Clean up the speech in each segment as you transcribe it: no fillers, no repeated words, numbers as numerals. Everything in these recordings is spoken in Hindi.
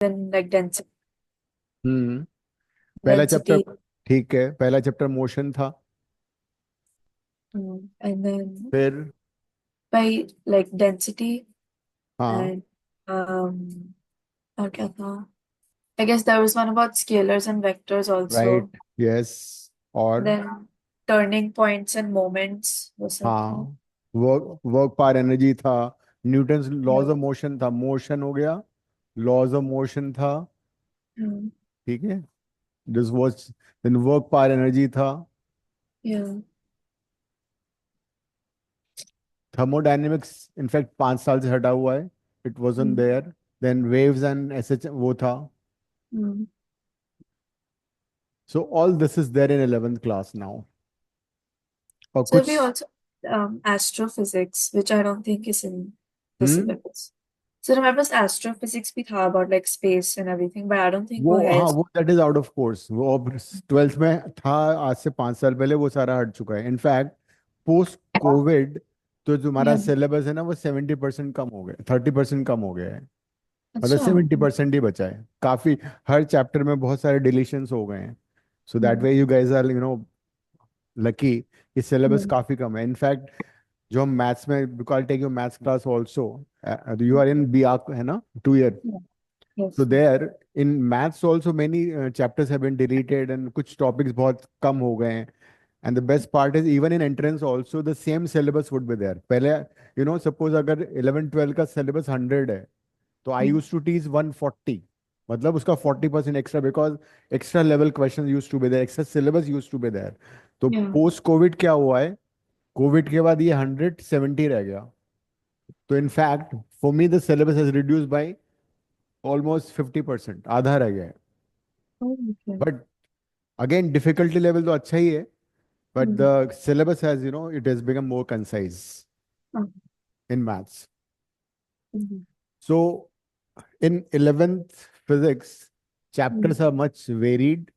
then like हम्म पहला चैप्टर, density, ठीक है, पहला चैप्टर मोशन था। and then फिर by like density हाँ, and और क्या था? I guess there was one about scalars and vectors also. Right, yes, और Then turning points and moments was something. हाँ, वर्क वर्क पार एनर्जी था, Newton's laws Yeah. Of motion था, मोशन हो गया, लॉज ऑफ मोशन था, Mm. ठीक है, this was, then work power energy था, Yeah. थर्मोडायनेमिक्स इनफैक्ट 5 साल से हटा हुआ है, it wasn't Mm. There, then waves and SH वो था। Mm. So all this is there in 11th class now. और So कुछ we also astrophysics, which I don't think is in the hmm syllabus. So remember astrophysics भी था about like space and everything, but I don't think वो, वो है हाँ, वो that is out of course, वो अब 12th में था, आज से 5 साल पहले वो सारा हट चुका है। इनफैक्ट पोस्ट कोविड तो जो हमारा Yeah. सिलेबस है ना, वो 70% कम हो गया, 30% कम हो गया है, मतलब अच्छा. 70% ही बचा है काफी। हर चैप्टर में बहुत सारे डिलीशंस हो गए हैं, so that Hmm. Way you guys are lucky कि सिलेबस Hmm. काफी कम है। इनफैक्ट जो हम मैथ्स में, because take your maths class also, you are in B arch है ना, 2 year, Yeah. so Yes. there in maths also many chapters have been deleted and कुछ topics बहुत कम हो गए हैं। And the best part is even in entrance also the same syllabus would be there पहले, suppose अगर 11 12 का syllabus 100 है, तो I Hmm. used to teach 140, मतलब उसका 40% extra, because extra level questions used to be there, extra syllabus used to be there। तो Yeah. post covid क्या हुआ है, covid के बाद ये 170 रह गया। तो in fact for me the syllabus has reduced by almost 50%, आधा रह गया है। Oh, okay. But again difficulty level तो अच्छा ही है, but Hmm. The syllabus has, it has become more concise Oh. in maths. Mhm. So in 11th physics, chapters Hmm. are much varied.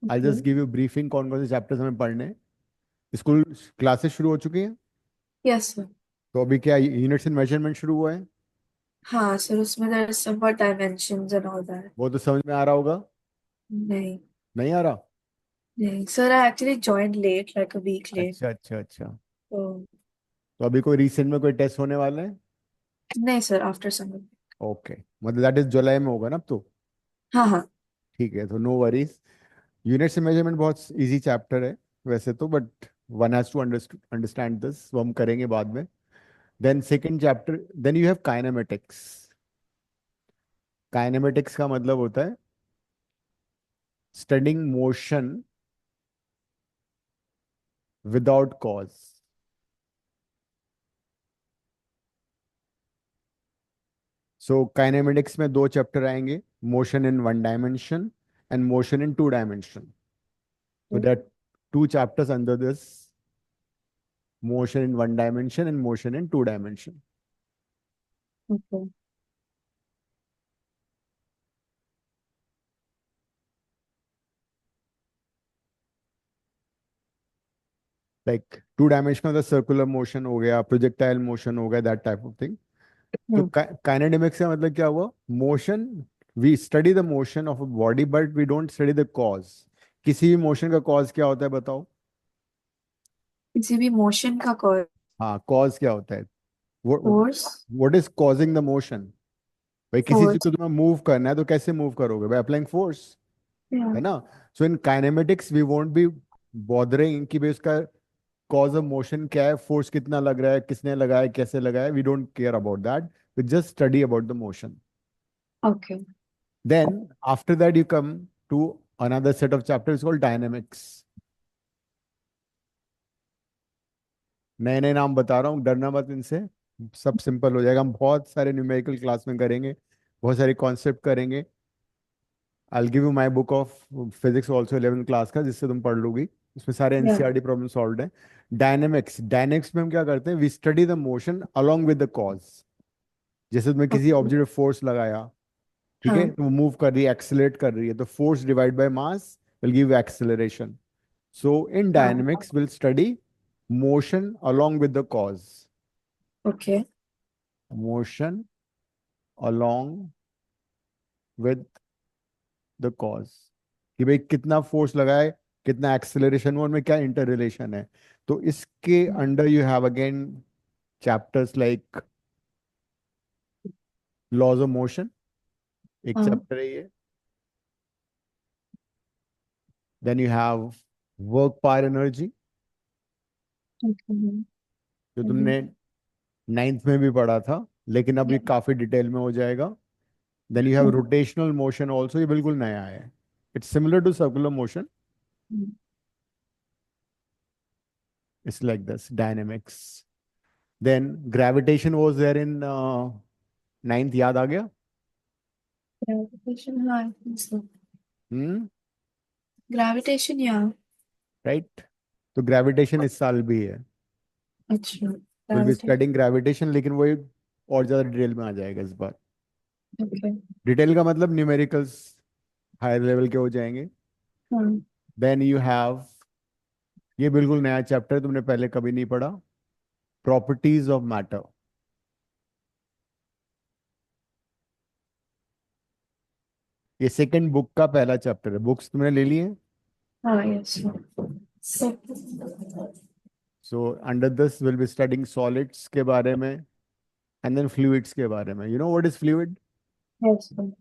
I'll just Okay. give you briefing कौन कौन से चैप्टर्स हमें पढ़ने हैं। स्कूल क्लासेस शुरू हो चुकी हैं, Yes, sir. तो अभी क्या यूनिट्स एंड मेजरमेंट शुरू हुआ है, हाँ, सर उसमें there is some about dimensions and all that. वो तो समझ में आ रहा होगा। नहीं. नहीं आ रहा? नहीं, sir, I actually joined late, like a week late. अच्छा अच्छा अच्छा। तो तो अभी कोई रिसेंट में कोई टेस्ट होने वाला है? नहीं सर, आफ्टर समर. ओके, मतलब दैट इज जुलाई में होगा ना अब तो। हाँ हाँ. ठीक है, तो no worries. Units and measurement बहुत इजी चैप्टर है वैसे तो, but one has to understand this, वो हम करेंगे बाद में। Then second chapter, then you have kinematics. Kinematics का मतलब होता है studying motion without cause. So kinematics में 2 चैप्टर आएंगे, motion in 1 dimension and motion in 2 dimension. So there are 2 chapters under this, motion in 1 dimension and motion in 2 dimension. Okay. Like 2 dimension मतलब circular motion हो गया, projectile motion हो गया, that type of thing. तो काइनेडेमिक्स का मतलब क्या हुआ, motion, we study the motion of a body but we don't study the cause. किसी भी मोशन का कॉज क्या होता है बताओ? किसी भी मोशन का कोई हाँ, कॉज क्या होता है? Force. What is causing the motion? भाई किसी चीज फोर्स. को तुम्हें मूव करना है तो कैसे मूव करोगे? By applying force, yeah. है ना? So in kinematics we won't be bothering कि भाई उसका कॉज ऑफ मोशन क्या है, फोर्स कितना लग रहा है, किसने लगाया, कैसे लगाया, we don't care about that, we just study about the motion. Okay. Then after that you come to another set of chapters called dynamics. नए नए नाम बता रहा हूँ, डरना मत इनसे, सब सिंपल हो जाएगा। हम बहुत सारे न्यूमेरिकल क्लास में करेंगे, बहुत सारे कॉन्सेप्ट करेंगे। I give you my book of physics also 11th class का, जिससे तुम पढ़ लोगी, उसमें सारे या. एनसीईआरटी प्रॉब्लम सॉल्व हैं। डायनेमिक्स, डायनेमिक्स में हम क्या करते हैं, we study the motion along with the cause. जैसे तुम्हें किसी ओके. ऑब्जेक्ट पे फोर्स लगाया, ठीक है, हाँ. तो वो मूव कर रही है, एक्सेलरेट कर रही है, तो force divide by mass will give acceleration. So in हाँ. Dynamics will study motion along with the cause, okay. Motion along with the cause, कि भाई कितना फोर्स लगा है, कितना एक्सेलरेशन हुआ, उनमें क्या इंटर रिलेशन है। तो इसके under you have again chapters like laws of motion, एक हाँ। चैप्टर है ये। Then you have work power energy, Okay. जो तुमने नाइन्थ में भी पढ़ा था, लेकिन अब ये Yeah. काफी डिटेल में हो जाएगा। Then you have rotational motion also, ये बिल्कुल नया है। It's similar to circular motion, it's like this dynamics. Then gravitation was there in ninth, याद आ गया? Gravitation, हाँ, I think so. हम्म, Gravitation, yeah. राइट। तो ग्रेविटेशन इस साल भी है, अच्छा, will be gravitation. Studying gravitation, लेकिन वो एक और ज्यादा डिटेल में आ जाएगा इस बार। Okay. डिटेल का मतलब न्यूमेरिकल्स हायर लेवल के हो जाएंगे। हाँ. देन यू हैव, ये बिल्कुल नया चैप्टर, तुमने पहले कभी नहीं पढ़ा, प्रॉपर्टीज ऑफ मैटर। ये सेकंड बुक का पहला चैप्टर है। बुक्स तुमने ले ली है? हाँ, yes. So, so under this will be studying solids के बारे में, एंड देन फ्लूइड्स के बारे में। You know what is fluid? yes.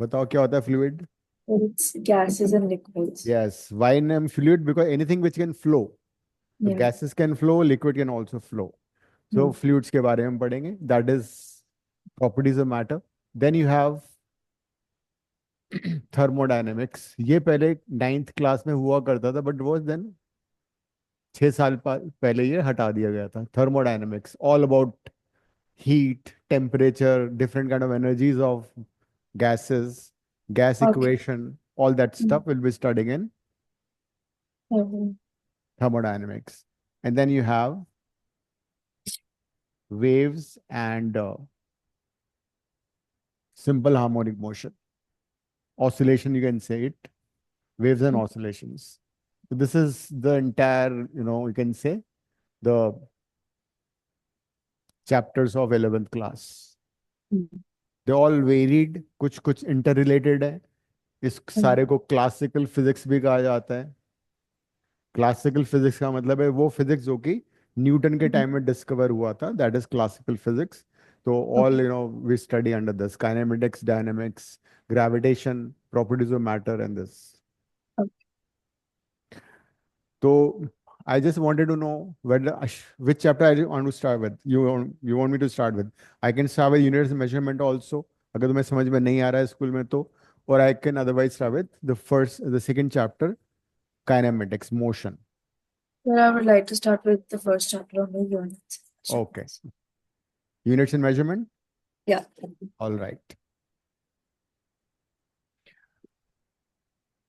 बताओ क्या होता है fluid? It's gases and liquids. Yes, why name fluid? Because anything which can flow. तो Yeah. Gases can flow, liquid can also flow. So Hmm. Fluids के बारे में पढ़ेंगे, that is properties of matter. Then you have thermodynamics. ये पहले नाइन्थ क्लास में हुआ करता था, बट वो देन 6 साल पहले ये हटा दिया गया था। Thermodynamics all about heat, temperature, different kind of energies of gases, gas Okay. equation, all that Hmm. stuff will be studying in Mhm. thermodynamics. And then you have waves and simple harmonic motion. Oscillation, you can say it, waves and oscillations. So this is the entire, you can say the chapters of 11th class. Hmm. They all varied, कुछ कुछ interrelated है। इस Hmm. सारे को क्लासिकल फिजिक्स भी कहा जाता है। क्लासिकल फिजिक्स का मतलब है वो फिजिक्स जो कि न्यूटन के Hmm. टाइम में डिस्कवर हुआ था, दैट इज क्लासिकल फिजिक्स। तो all Okay. We study under this kinematics, dynamics, gravitation, properties of matter and this. Okay. तो I just wanted to know whether which chapter I want to start with. You want me to start with? I can start with units and measurement also, अगर तुम्हें समझ में नहीं आ रहा है स्कूल में तो, or I can otherwise start with the second chapter, kinematics, motion. Well, I would like to start with the first chapter on the units. Okay. Units and measurement? Yeah. All right.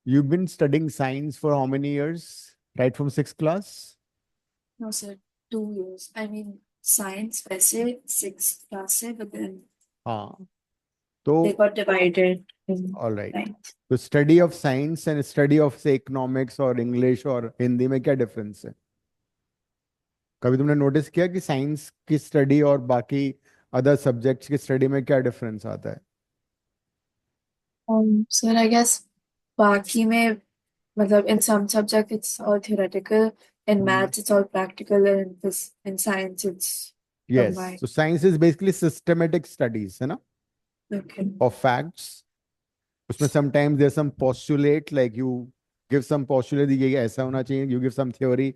You've been studying science for how many years? Right from sixth class? No, sir. 2 years. I mean, science, वैसे 6th class से, but then हाँ, they तो got divided in all right. 9th. तो study of science and study of से इकोनॉमिक्स और इंग्लिश और हिंदी में क्या डिफरेंस है? कभी तुमने नोटिस किया कि साइंस की स्टडी और बाकी अदर सब्जेक्ट्स की स्टडी में क्या डिफरेंस आता है? So I guess बाकी में मतलब in some subject it's all theoretical, in maths it's all practical, and in science it's yes, combined. तो science is basically systematic studies, है ना, Okay. Of facts. उसमें sometimes there some postulate, like you give some postulate, ये ऐसा होना चाहिए, you give some theory,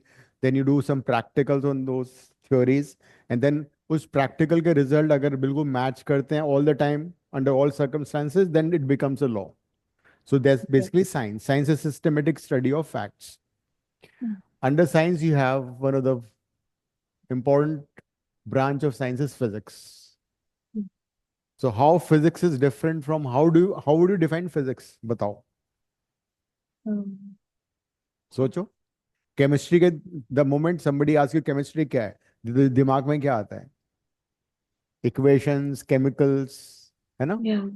then you do some practicals on those theories, and then उस प्रैक्टिकल के रिजल्ट अगर बिल्कुल मैच करते हैं all the time under all circumstances, then it becomes a law. So that's Okay. Basically science. Science is systematic study of facts. Hmm. Under science you have one of the important branch of science is physics. So how physics is different from, how would you define physics? बताओ, Um, सोचो। केमिस्ट्री के, the moment somebody asks you chemistry क्या है, दिमाग में क्या आता है? इक्वेशंस, केमिकल्स, है ना? yeah.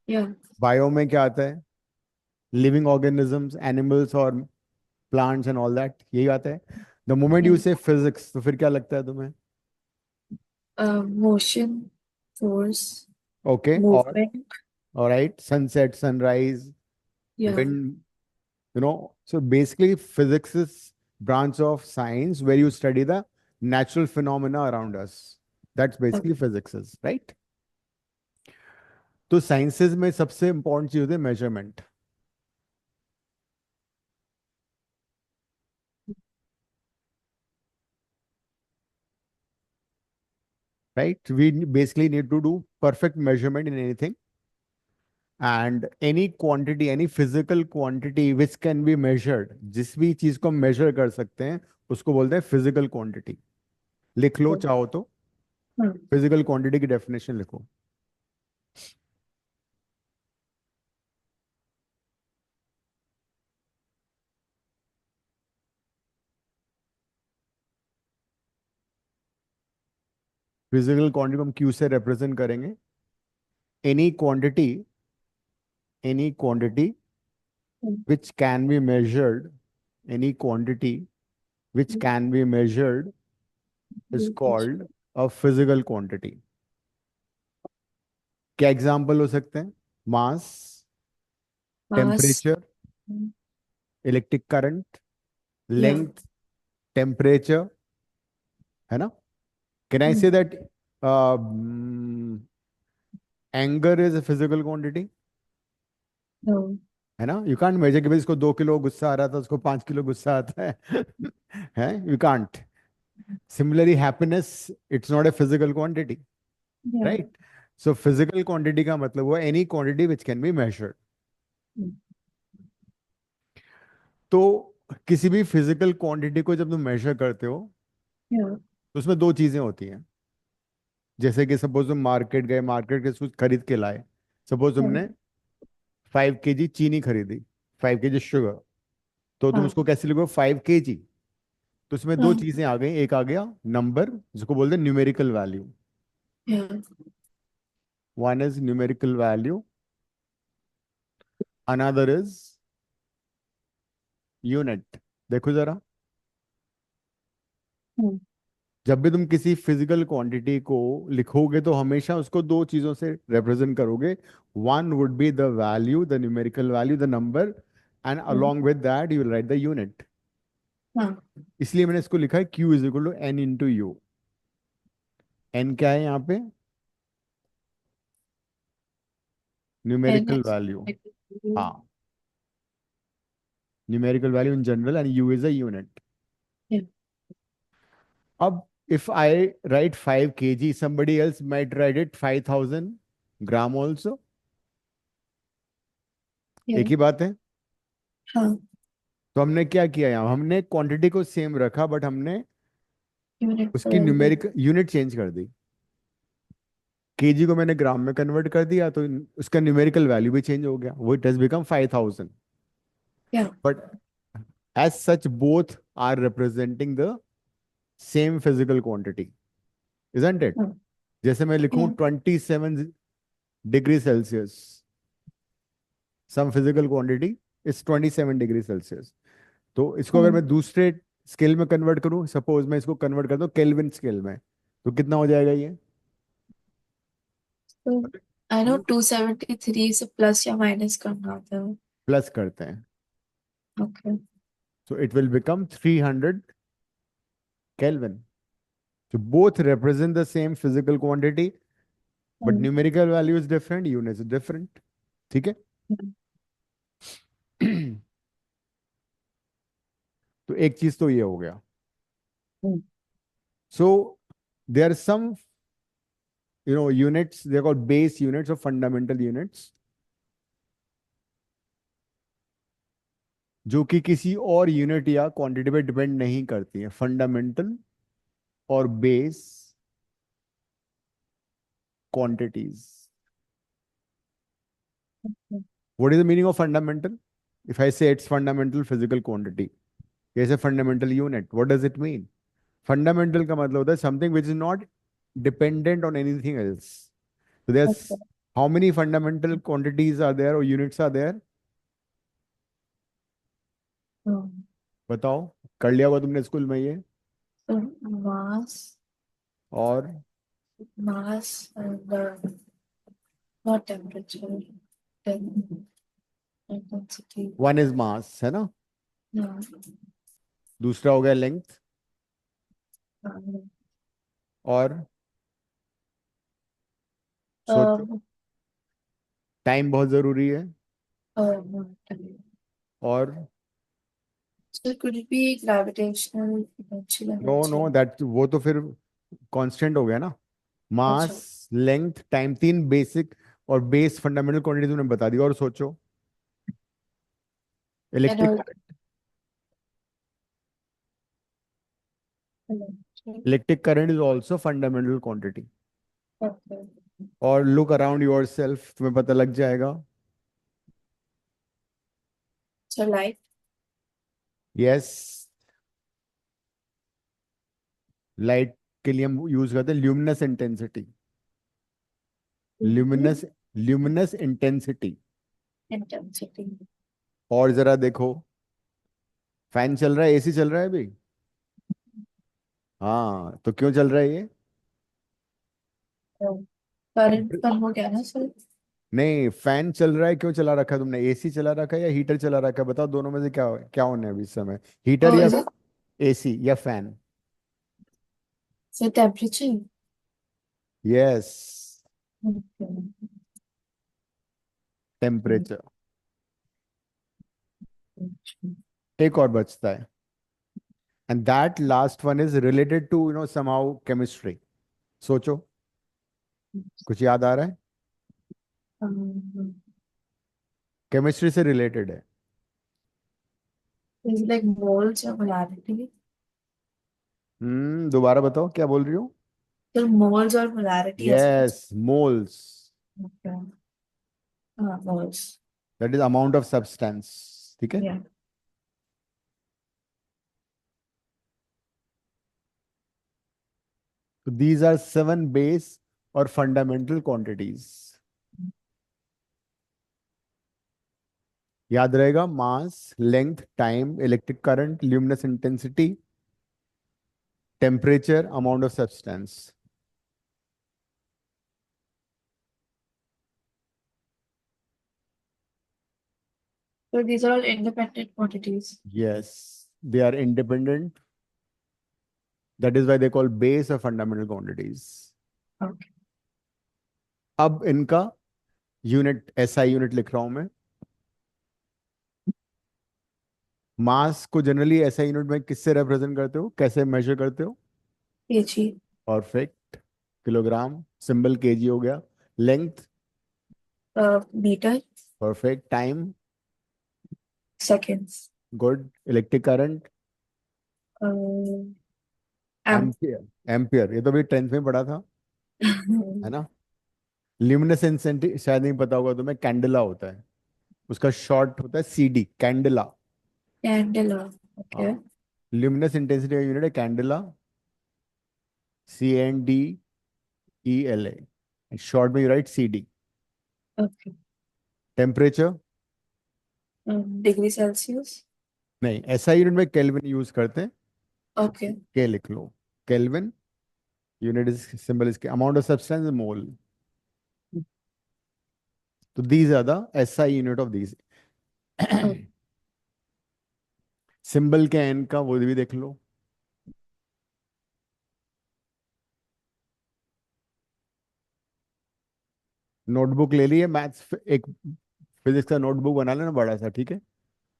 Yeah. बायो में क्या आता है? लिविंग ऑर्गेनिजम्स, एनिमल्स और प्लांट्स एंड ऑल दैट, यही आता है। The moment you Yeah. से फिजिक्स, तो फिर क्या लगता है तुम्हें? Motion, force, ओके, और movement. all right, sunset, sunrise, Yeah. wind, so basically physics is branch of science where you study the natural phenomena around us. That's Okay. basically physics is, right? तो साइंसेज में सबसे इंपॉर्टेंट चीज होती है measurement, right? We basically need to do perfect measurement in anything, and any quantity, any physical quantity which can be measured, जिस भी चीज को हम मेजर कर सकते हैं उसको बोलते हैं फिजिकल क्वांटिटी. लिख लो चाहो तो, Hmm. फिजिकल क्वांटिटी की डेफिनेशन लिखो. फिजिकल क्वांटिटी को हम क्यू से रिप्रेजेंट करेंगे. Any quantity, any quantity Hmm. which can be measured, any quantity which can be measured is called a physical quantity. क्या एग्जाम्पल हो सकते हैं? मास, Mass. Temperature, Hmm. Electric current, Yeah. Length, temperature, है ना? कैन आई से Hmm. That anger is a physical quantity? No. है ना? यू कांट मेजर कि भाई इसको 2 किलो गुस्सा आ रहा था, उसको 5 किलो गुस्सा आता है. है, you can't. Similarly happiness, it's not a physical quantity, Yeah. Right? So physical quantity का मतलब हुआ any quantity which can be measured. Hmm. तो किसी भी फिजिकल क्वांटिटी को जब तुम मेजर करते हो Yeah. तो उसमें दो चीजें होती हैं. जैसे कि सपोज तुम मार्केट गए, मार्केट के कुछ खरीद के लाए. Suppose Yeah. तुमने 5 kg चीनी खरीदी, 5 kg शुगर. तो तुम हाँ. उसको कैसे लिखोगे? 5 kg. तो उसमें दो हाँ. चीजें आ गई. एक आ गया नंबर, जिसको बोलते हैं numerical value. Yeah. One is numerical value, another is unit. देखो जरा, Hmm. जब भी तुम किसी फिजिकल क्वांटिटी को लिखोगे तो हमेशा उसको दो चीजों से रिप्रेजेंट करोगे. One would be the value, the numerical value, the number, and Hmm. Along with that you will write the unit. हाँ. इसलिए मैंने इसको लिखा है Q is equal to n into u. N क्या है यहाँ पे? And numerical it's value. like, हाँ, numerical value in general, and u is a unit. yeah. अब if I write 5 kg, somebody else might write it 5,000 gram also. Yeah. एक ही बात है. हाँ. तो हमने क्या किया यहाँ? हमने क्वांटिटी को सेम रखा, बट हमने Unit उसकी बदल दिया. न्यूमेरिक यूनिट चेंज कर दी. केजी को मैंने ग्राम में कन्वर्ट कर दिया, तो उसका न्यूमेरिकल वैल्यू भी चेंज हो गया, वो it has become 5,000. Yeah. But as such both are representing the same physical quantity, isn't it? हाँ. जैसे मैं लिखूं Yeah. 27 degree Celsius, some physical quantity is 27 degree Celsius. तो इसको अगर हाँ. मैं दूसरे स्केल में कन्वर्ट करूं, सपोज मैं इसको कन्वर्ट कर दूं केल्विन स्केल में, तो कितना हो जाएगा ये? So I know 273 से प्लस या माइनस करना होता है. प्लस करते हैं, Okay. so it will become 300 Kelvin. So both represent the same physical quantity, but Hmm. numerical value is different, units is different. ठीक है? तो एक चीज तो ये हो गया. Hmm. So there are some, units, they're called base units or fundamental units, जो कि किसी और यूनिट या क्वांटिटी पे डिपेंड नहीं करती है. फंडामेंटल और base quantities. What is the meaning of fundamental? If I say it's fundamental physical quantity, it's a fundamental unit. What does it mean? Fundamental का मतलब होता है something which is not dependent on anything else. So Okay. there's how many fundamental quantities are there or units are there? Hmm. बताओ. कर लिया होगा तुमने स्कूल में ये. So mass, और mass and not temperature. Intensity. One is mass, है ना। हाँ। दूसरा हो गया लेंथ। और सोचो। Um, टाइम बहुत जरूरी है। no. और So could it be gravitational potential no no, energy? That वो तो फिर कांस्टेंट हो गया ना। मास, अच्छा। लेंथ, टाइम, तीन बेसिक और बेस फंडामेंटल क्वांटिटी तुमने बता दी। और सोचो। Electric energy. Current. Electric current is also fundamental quantity. Okay. और लुक अराउंड योर सेल्फ, तुम्हें पता लग जाएगा। So light. यस। लाइट के लिए हम यूज करते हैं luminous intensity. Luminous luminous intensity. Intensity. और जरा देखो, फैन चल रहा है, एसी चल रहा है अभी। हाँ, तो क्यों चल रहा है ये? करंट कम हो गया ना सर। नहीं, फैन चल रहा है, क्यों चला रखा है तुमने? एसी चला रखा है या हीटर चला रखा है? बताओ, दोनों में से क्या क्या होने है अभी इस समय? हीटर Oh, या is it? एसी या fan? So temperature. Yes, Okay. Temperature. एक और बचता है, and that last one is related to somehow chemistry. सोचो, कुछ याद आ रहा है? Um, केमिस्ट्री से रिलेटेड है। is it like moles or molarity? दोबारा बताओ, क्या बोल रही हो? So moles or molarity as well. Yes, moles. Okay. Moles. That is amount of substance. ठीक है। Yeah. तो दीज आर सेवन बेस और फंडामेंटल क्वांटिटीज। याद रहेगा, mass, length, time, electric current, luminous intensity, temperature, amount of substance. So these are all independent quantities. Yes, they are independent. That is why they call base और फंडामेंटल क्वांटिटीज। Okay. अब इनका यूनिट, एसआई यूनिट लिख रहा हूं मैं। मास को जनरली एसआई यूनिट में किससे रिप्रेजेंट करते हो, कैसे मेजर करते हो? kg. Perfect, kilogram. Symbol KG हो गया। Length. Meter. Perfect. Time. Seconds. Good. Electric current. Uh, amp. Ampere. Ampere, ये तो भी टेंथ में पढ़ा था, है ना। ल्यूमिनेसेंस शायद नहीं पता होगा तुम्हें, कैंडला होता है, उसका शॉर्ट होता है सीडी, कैंडला। Candela. हाँ, Okay. ल्यूमिनस इंटेंसिटी का यूनिट है कैंडला। CNDELA, शॉर्ट में you write CD. Okay. Temperature. Degree Celsius. नहीं, एसआई यूनिट में केल्विन यूज करते हैं। Okay. के लिख लो, केल्विन। यूनिट इज, सिंबल इसके, अमाउंट ऑफ सब्सटेंस मोल। तो these are the SI unit of these. Oh, symbol के एन का वो भी देख लो। नोटबुक ले लिए, मैथ्स एक फिजिक्स का नोटबुक बना लेना बड़ा सा, ठीक है।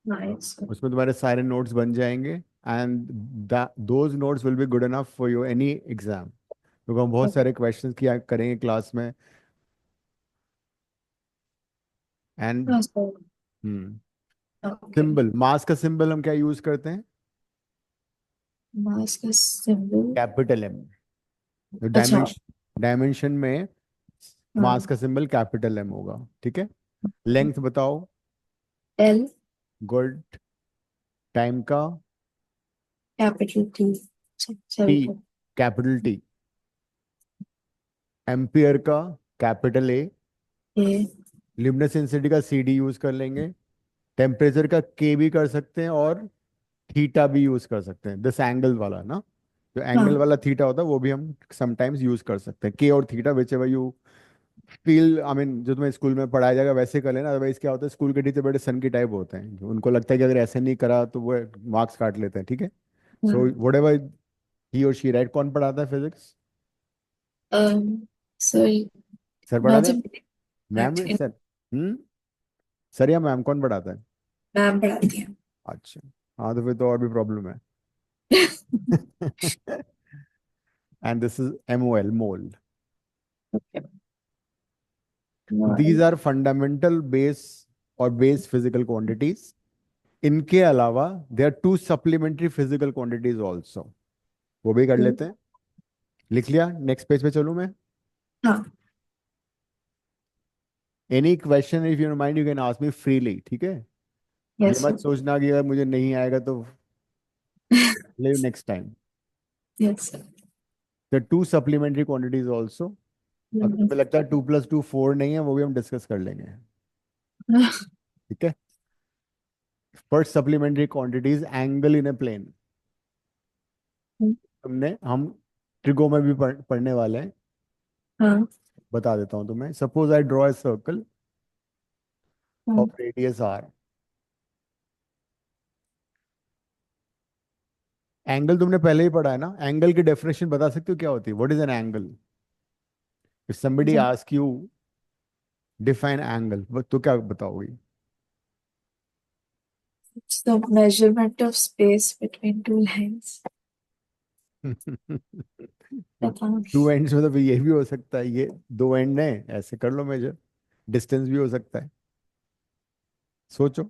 nice. उसमें तुम्हारे सारे नोट्स बन जाएंगे, and those notes will be good enough for your any exam, क्योंकि हम बहुत Okay. सारे क्वेश्चंस किया करेंगे क्लास में। And Oh, so, okay. Symbol, mass का सिंबल हम क्या यूज करते हैं? Mass का symbol. Capital M. अच्छा। डायमेंशन, डायमेंशन में मास हाँ। का सिंबल कैपिटल एम होगा, ठीक है। लेंथ बताओ। L. गुड। टाइम का? Capital T. T, Sorry. Capital T. Ampere का? Capital A. A. ल्यूमिनेसेंसिटी का सीडी यूज कर लेंगे। टेम्परेचर का के भी कर सकते हैं, और थीटा भी यूज कर सकते हैं, दिस एंगल वाला ना, जो एंगल हाँ। वाला थीटा होता है वो भी हम समटाइम्स यूज कर सकते हैं, के और theta, which ever you feel I mean जो तुम्हें स्कूल में पढ़ाया जाएगा वैसे कर लेना, अदरवाइज क्या होता है स्कूल के टीचर बड़े सन की टाइप होते हैं, उनको लगता है कि अगर ऐसे नहीं करा तो वो मार्क्स काट लेते हैं, ठीक है। सो हाँ। वट एवर ही और शी राइट, कौन पढ़ाता है फिजिक्स? सर, सर मैं पढ़ाते हैं? जब मैम एक्चुअली सर? हम्म। सर या मैम, कौन पढ़ाता है? मैम पढ़ाती हैं। अच्छा। हाँ तो फिर तो और भी प्रॉब्लम है। And this is MOL, mole. Okay. No, these are fundamental base और बेस फिजिकल क्वांटिटीज। इनके अलावा there are two supplementary physical quantities also, वो भी कर लेते हैं। लिख लिया? नेक्स्ट पेज पे चलूं मैं? हाँ। Any question if you mind you can ask me freely, ठीक है। ये यस मत सर। सोचना कि अगर मुझे नहीं आएगा तो live next time. Yes sir. The two supplementary quantities also. अगर तुम्हें लगता है 2+2 4 नहीं है, वो भी हम डिस्कस कर लेंगे, ठीक है। First supplementary quantities, angle in a plane. तुमने हम ट्रिगो में भी पढ़ने वाले हैं। हाँ। बता देता हूँ तुम्हें। Suppose I draw a circle हाँ। Of radius R। एंगल तुमने पहले ही पढ़ा है ना, एंगल की डेफिनेशन बता सकते हो क्या होती है? What is an angle? If somebody ask you define angle, तो क्या बताओगी? It's the measurement of space between two lines. पता नहीं। टू एंड्स में तो फिर ये भी हो सकता है, ये दो एंड है, ऐसे कर लो मेजर। डिस्टेंस भी हो सकता है। सोचो,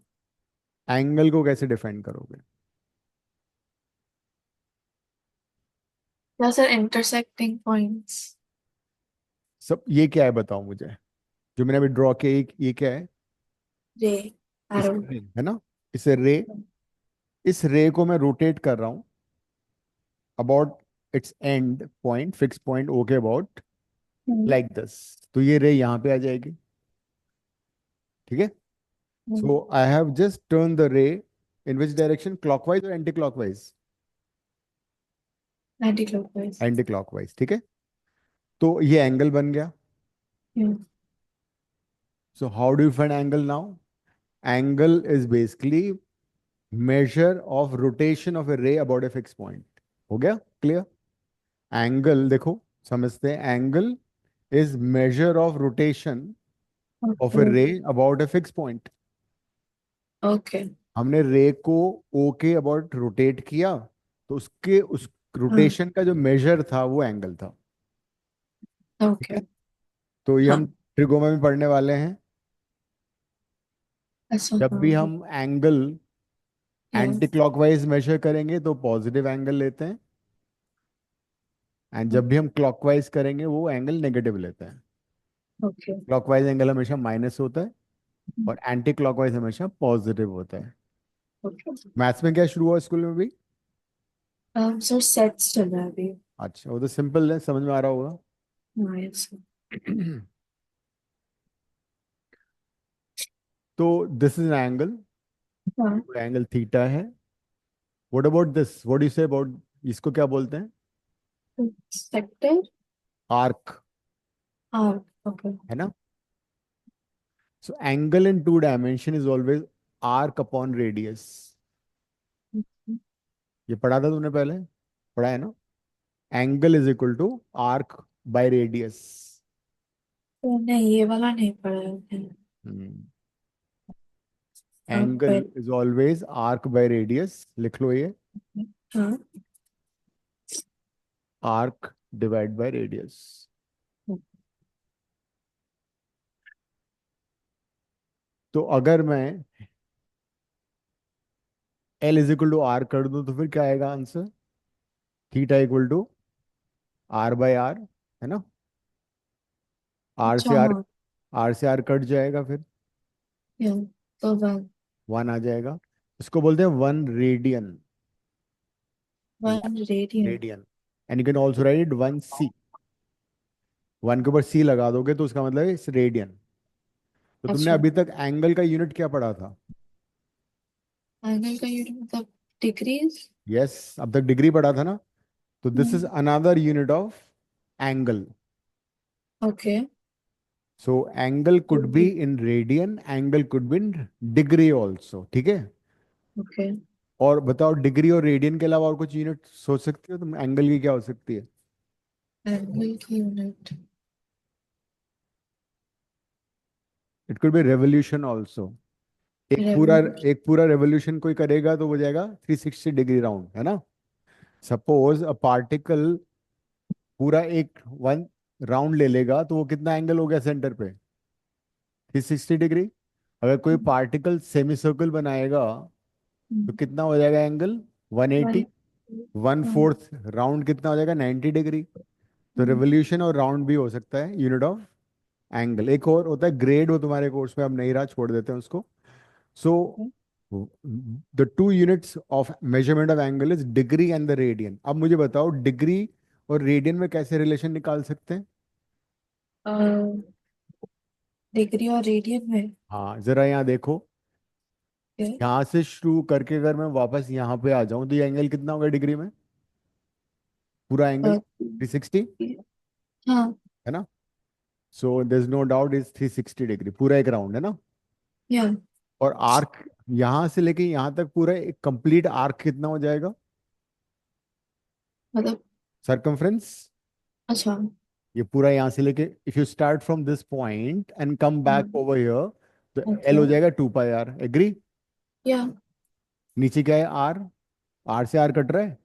एंगल को कैसे डिफाइन करोगे? या सर इंटरसेक्टिंग पॉइंट्स। सब ये क्या है बताओ मुझे, जो मैंने अभी ड्रॉ किया, ये क्या है? रे। इस एरो। रे है ना, इसे रे, इस रे को मैं रोटेट कर रहा हूँ about its end point, fix point O के अबाउट, लाइक दिस। तो ये रे यहाँ पे आ जाएगी, ठीक है। So I have just turn the ray in which direction, clockwise और anti clockwise? Anti clockwise. Anti clockwise, ठीक है। तो ये एंगल बन गया। So how do you find angle now? Angle is basically measure of rotation of a ray about a fixed point। हो गया क्लियर? एंगल देखो, समझते हैं, angle is measure of rotation of a okay. Ray about a fix point. Okay. हमने रे को ओ के अबाउट रोटेट किया, तो उसके उस हाँ। रोटेशन का जो मेजर था वो एंगल था, ठीक है। ओके। तो ये हाँ। हम ट्रिगो में भी पढ़ने वाले हैं। ऐसा जब हाँ। भी हम angle anti yes. Clockwise measure करेंगे तो पॉजिटिव एंगल लेते हैं, एंड जब भी हम क्लॉकवाइज करेंगे वो एंगल नेगेटिव लेते हैं। ओके। क्लॉकवाइज एंगल हमेशा माइनस होता है और एंटी क्लॉकवाइज हमेशा पॉजिटिव होता है। ओके। मैथ्स में क्या शुरू हुआ स्कूल में भी? सर सेट्स चल रहा है अभी। अच्छा, वो तो सिंपल है, समझ में आ रहा होगा। हाँ यस सर। तो दिस इज एन एंगल, हाँ। एंगल थीटा है। What about this, what you say about, इसको क्या बोलते हैं? सेक्टर। Arc, arc. ओके। है ना। So angle in two dimension is always arc upon radius. ये पढ़ा था तुमने पहले, पढ़ा है ना। Angle is equal to arc by radius. तो नहीं, ये वाला नहीं पढ़ा है। Arc angle by. Is always arc by radius, लिख लो ये, हाँ। Arc divide by radius. तो अगर मैं L is equal to R कर दूं तो फिर क्या आएगा answer? Theta equal to R/R, है ना। आर अच्छा से आर, हाँ। आर से आर कट जाएगा, फिर या तो वन। 1 आ जाएगा। इसको बोलते हैं 1 radian. One radian. Radian. And you can also right it 1C। 1 के ऊपर C लगा दोगे तो उसका मतलब है इस रेडियन। तो तुमने अच्छा। अभी तक एंगल का यूनिट क्या पढ़ा था? एंगल का यूनिट मतलब डिग्रीज। यस, अब तक डिग्री पढ़ा था ना। तो this is another unit of angle. Okay. So angle could be in radian, angle could be in degree also, ठीक है। ओके। और बताओ, डिग्री और रेडियन के अलावा और कुछ यूनिट सोच सकती हो तुम एंगल की, क्या हो सकती है? एंगल की unit. It could be revolution also. एक पूरा रेवोल्यूशन। एक पूरा रेवोल्यूशन कोई करेगा तो हो जाएगा 360 डिग्री राउंड, है ना। सपोज अ पार्टिकल पूरा एक वन राउंड ले लेगा तो वो कितना एंगल हो गया सेंटर पे? 360 डिग्री। अगर कोई पार्टिकल सेमी सर्कल बनाएगा तो कितना हो जाएगा angle? 180। One. One fourth round कितना हो जाएगा? 90 डिग्री। तो रेवोल्यूशन और राउंड भी हो सकता है यूनिट ऑफ एंगल। एक और होता है ग्रेड, वो तुम्हारे कोर्स में अब नहीं रहा, छोड़ देते हैं उसको। So the two units of measurement of angle is degree and the radian. अब मुझे बताओ, डिग्री और रेडियन में कैसे रिलेशन निकाल सकते हैं? डिग्री और रेडियन में। हाँ, जरा यहाँ देखो। क्या? यहाँ से शुरू करके अगर मैं वापस यहाँ पे आ जाऊं तो ये एंगल कितना होगा डिग्री में? पूरा एंगल अ, 360, हाँ। है ना। So there is no doubt, is 360 degree, पूरा एक राउंड, है ना। या और आर्क यहाँ से लेके यहाँ तक पूरा एक कंप्लीट आर्क कितना हो जाएगा? मतलब। सरकमफ्रेंस। अच्छा। ये पूरा यहाँ से लेके, if you start from this point and come back हाँ। ओवर हियर, तो एल ओके। हो जाएगा 2 पाई आर, एग्री। या। नीचे क्या है? आर। आर से आर कट रहा है।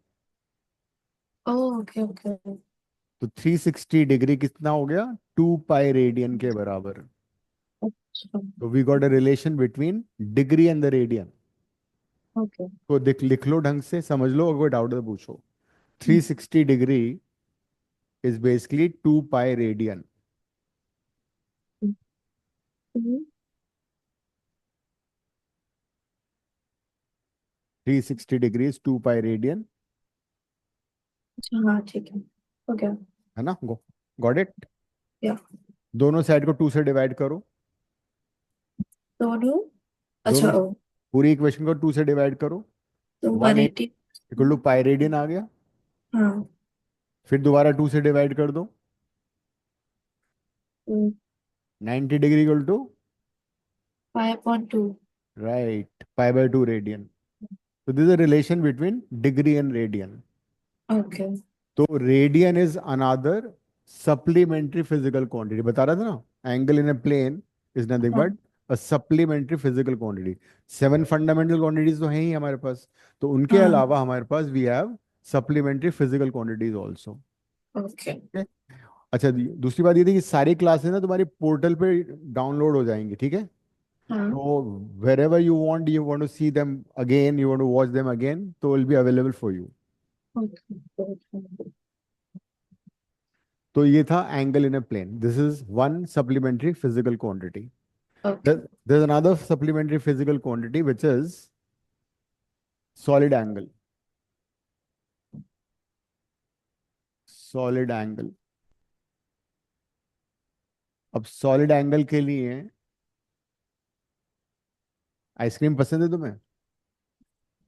Okay okay. तो 360 डिग्री कितना हो गया? 2 पाई रेडियन के बराबर। अच्छा। तो we got a relation between degree and the radian. Okay. तो देख, लिख लो ढंग से, समझ लो, अगर कोई डाउट है तो पूछो। 360 degree is basically 2 pi radian. 360 degree is 2 pi radian, अच्छा हाँ ठीक है। ओके। है ना। Got it. या। दोनों साइड को 2 से डिवाइड करो। दोनों। अच्छा दोनों, ओ। पूरी इक्वेशन को 2 से डिवाइड करो। तो one 180। Equal to pi radian आ गया। हाँ। फिर दोबारा 2 से डिवाइड कर दो। 90 डिग्री इक्वल टू, 5.2। राइट, पाई/2 रेडियन। तो this is a relation between degree and radian. Okay. तो radian is another supplementary physical quantity, बता रहा था ना। Angle in a plane is nothing हाँ। But a supplementary physical quantity. 7 fundamental quantities तो हैं ही हमारे पास, तो उनके हाँ। अलावा हमारे पास we have supplementary physical quantities also. Okay. अच्छा, दूसरी बात ये थी कि सारी क्लासेस ना तुम्हारी पोर्टल पे डाउनलोड हो जाएंगी, ठीक है। हाँ। तो wherever you want to see them again, you want to watch them again, तो will be available for you. Okay. तो ये था angle in a plane, this is one supplementary physical quantity. Okay. There's another supplementary physical quantity which is solid angle. Solid angle। अब सॉलिड एंगल के लिए, आइसक्रीम पसंद है तुम्हें?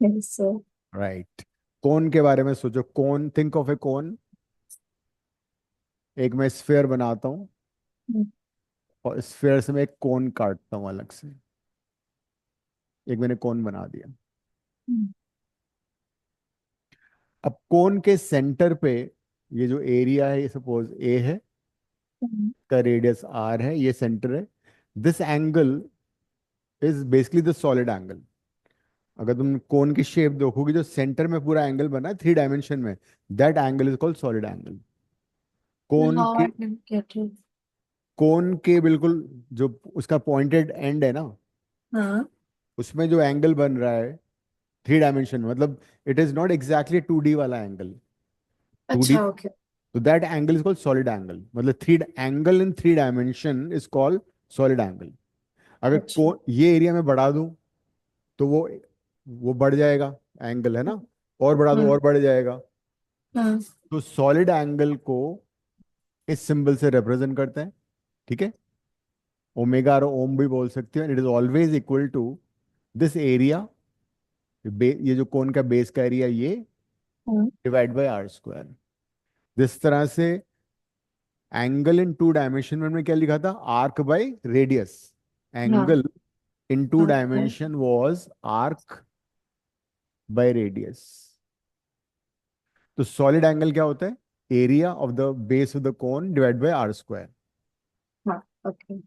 सो। राइट। कोन के बारे में सोचो, कोन, थिंक ऑफ ए कोन। एक मैं स्फेयर बनाता हूँ और स्फेयर से मैं एक कोन काटता हूँ अलग से। एक मैंने कोन बना दिया। अब कोन के सेंटर पे ये जो एरिया है, सपोज ए है, का रेडियस आर है, ये सेंटर है। This angle is basically the solid angle. अगर तुम कोन की शेप देखोगे, जो सेंटर में पूरा एंगल बना है 3 डायमेंशन में, that angle is called solid angle. Cone how के आई डिडंट गेट इट। कोन के बिल्कुल जो उसका पॉइंटेड एंड है ना, हाँ। उसमें जो एंगल बन रहा है 3 डायमेंशन में, मतलब it is not exactly 2D वाला एंगल। 2D, अच्छा ओके। तो that angle is called solid angle. मतलब three angle in 3 dimension is called solid angle. अगर अच्छा। ये एरिया में बढ़ा दूं तो वो बढ़ जाएगा एंगल, है ना। और बढ़ा दूं हाँ। और बढ़ जाएगा। हाँ। तो सॉलिड एंगल को इस सिंबल से रिप्रेजेंट करते हैं, ठीक है। ओमेगा और ओम भी बोल सकते हैं। It is always equal to this area, ये जो कोन का बेस का एरिया ये, हाँ। Divide by R square. जिस तरह से एंगल इन टू डायमेंशन में हमने क्या लिखा था, आर्क बाय रेडियस। हाँ angle in two okay dimension was arc by radius. तो सॉलिड एंगल क्या होता है, area of the base of the cone divide by R square, हाँ okay